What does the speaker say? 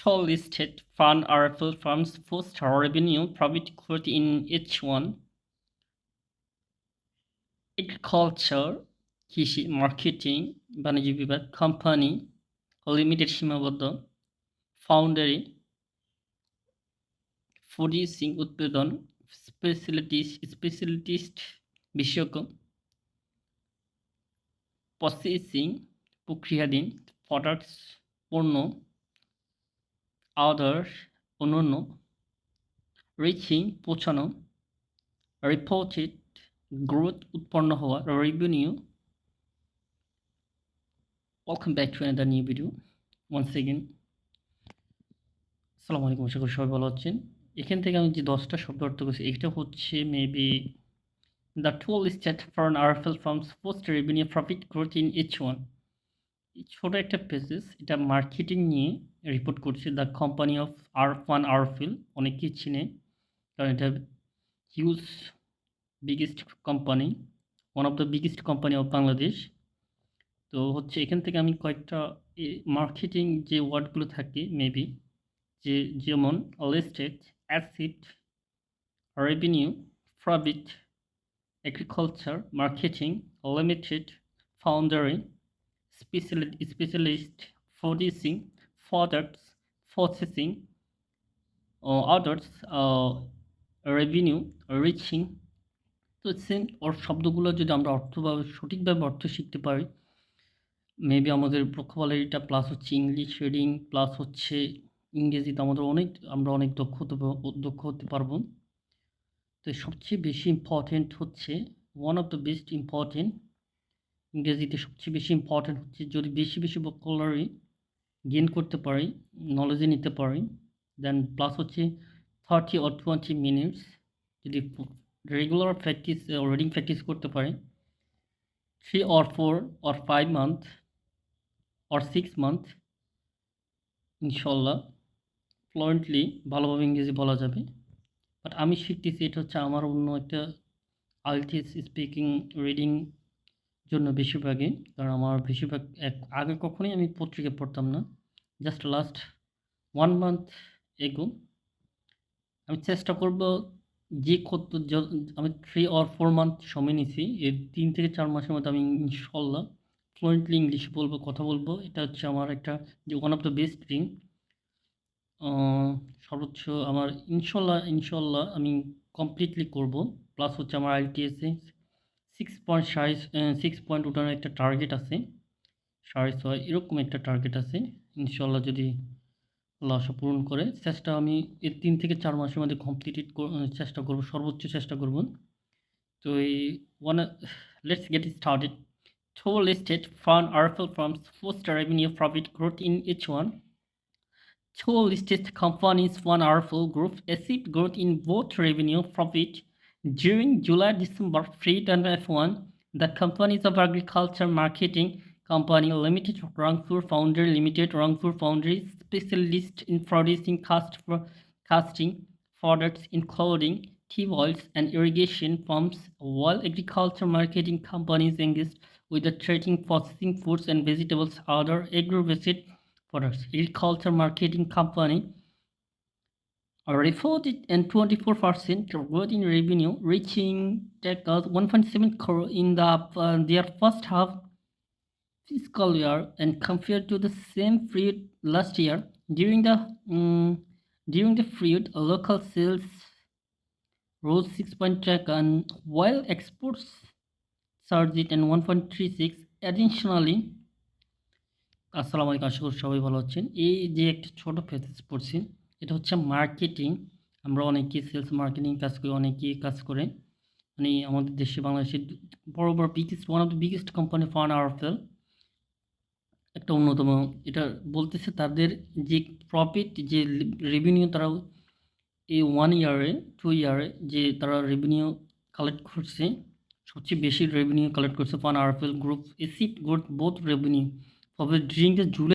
Listed fund RFL firms post revenue profit growth in H1. Agriculture, কৃষি, marketing, বাণিজ্য বিভাগ, company limited সীমাবদ্ধ, foundry, producing উৎপাদন, specialist বিশেষজ্ঞ, প্রসেসিং প্রক্রিয়াধীন, প্রোডাক্টস পণ্য, আদার্স অন্যান্য, রিচিং পৌঁছানো, রিপোর্টেড গ্রোথ উৎপন্ন হওয়া, revenue. Welcome back to another new video once again. আসসালামু আলাইকুম, আশা করি সবাই ভালো আছেন। এখান থেকে আমি যে 10টা শব্দ অর্থ করছি, এটা হচ্ছে maybe the top listed for RFL firms post revenue profit growth in H1। ছোট একটা পেজেস, এটা মার্কেটিং নিয়ে রিপোর্ট করছে। দ্য কোম্পানি অফ আরএফএল অনেকেই চিনে, কারণ এটা huge biggest company, one of the biggest company of Bangladesh. তো হচ্ছে এখান থেকে আমি কয়েকটা মার্কেটিং যে ওয়ার্ডগুলো থাকে মেবি, যেমন listed, asset, revenue, profit, agriculture, marketing, limited, ফাউন্ডারি, specialist, producing, products, processing, others, revenue, reaching. তো সেম ওর শব্দগুলো যদি আমরা সঠিকভাবে অর্থ শিখতে পারি, মেবি আমাদের ভোকাবুলারিটা প্লাস হচ্ছে ইংলিশ রিডিং প্লাস হচ্ছে ইংরেজিতে আমরা অনেক দক্ষ হতে পারবো। তো সবচেয়ে বেশি ইম্পর্টেন্ট হচ্ছে one of the best important, ইংরেজিতে সবচেয়ে বেশি ইম্পর্টেন্ট হচ্ছে যদি বেশি ভোকাবুলারি গেইন করতে পারি, নলেজে নিতে পারি, দেন প্লাস হচ্ছে 30 or 20 মিনিটস যদি রেগুলার প্র্যাকটিস রিডিং প্র্যাকটিস করতে পারি, 3 or 4 or 5 month or 6 month, ইনশাল্লাহ ফ্লুয়েন্টলি ভালোভাবে ইংরেজি বলা যাবে। বাট আমি শিখতেছি, এটা হচ্ছে আমার অন্য একটা আইএলটিএস স্পিকিং রিডিং জন্য বেশিরভাগই, কারণ আমার বেশিরভাগ আগে কখনোই আমি পত্রিকা পড়তাম না, জাস্ট লাস্ট 1 month এগো আমি চেষ্টা করব আমি 3 or 4 month সময় নিছি, এই 3 থেকে 4 মাসের মধ্যে আমি ইনশাল্লাহ ফ্লুয়েন্টলি ইংলিশ বলবো, কথা বলবো। এটা হচ্ছে আমার একটা যে one of the best thing. সর্বোচ্চ আমার ইনশাল্লাহ আমি কমপ্লিটলি করব। প্লাস হচ্ছে আমার আইএলটিএসে 6 পয়েন্ট ওঠানোর একটা টার্গেট আছে, 6.5 এরকম একটা টার্গেট আছে। ইনশাল্লাহ যদি আল্লাহ আশা পূরণ করে, চেষ্টা আমি এই 3 থেকে 4 মাসের মধ্যে চেষ্টা করব, সর্বোচ্চ চেষ্টা করব। তো এই let's get started. Two listed fund RFL firms post revenue profit growth in H1. Two listed companies, one RFL Group, achieved growth in both revenue profit during July-December 2021. The companies of Agriculture Marketing Company Limited, Rangpur Foundry Limited, Rangpur Foundry, specialist in producing casting products including tea oils and irrigation pumps, while Agriculture Marketing Companies engaged with the trading, processing foods and vegetables, other agro-based products. Agriculture Marketing Company reported a 24% growth in revenue, reaching 1.7 crore in their first half fiscal year, and compared to the same period last year. During the period, local sales rose 6.2, and while exports surged in 1.36. Additionally, আসসালামু আলাইকুম, আশা করি সবাই ভালো আছেন। এই যে একটা ছোট ফেসেস পড়ছি, এটা হচ্ছে মার্কেটিং। আমরা অনেকেই সেলস মার্কেটিং কাজ করি, অনেকেই কাজ করে, মানে আমাদের দেশে বাংলাদেশের বড় one of the biggest company fun RFL একটা অন্যতম। এটা বলতেছে তাদের যে প্রফিট, যে রেভিনিউ তারা এই 1 ইয়ারে 2 ইয়ারে যে তারা রেভিনিউ কালেক্ট করছে, সবচেয়ে বেশি রেভিনিউ কালেক্ট করছে fun RFL group, acid growth both revenue profit during the July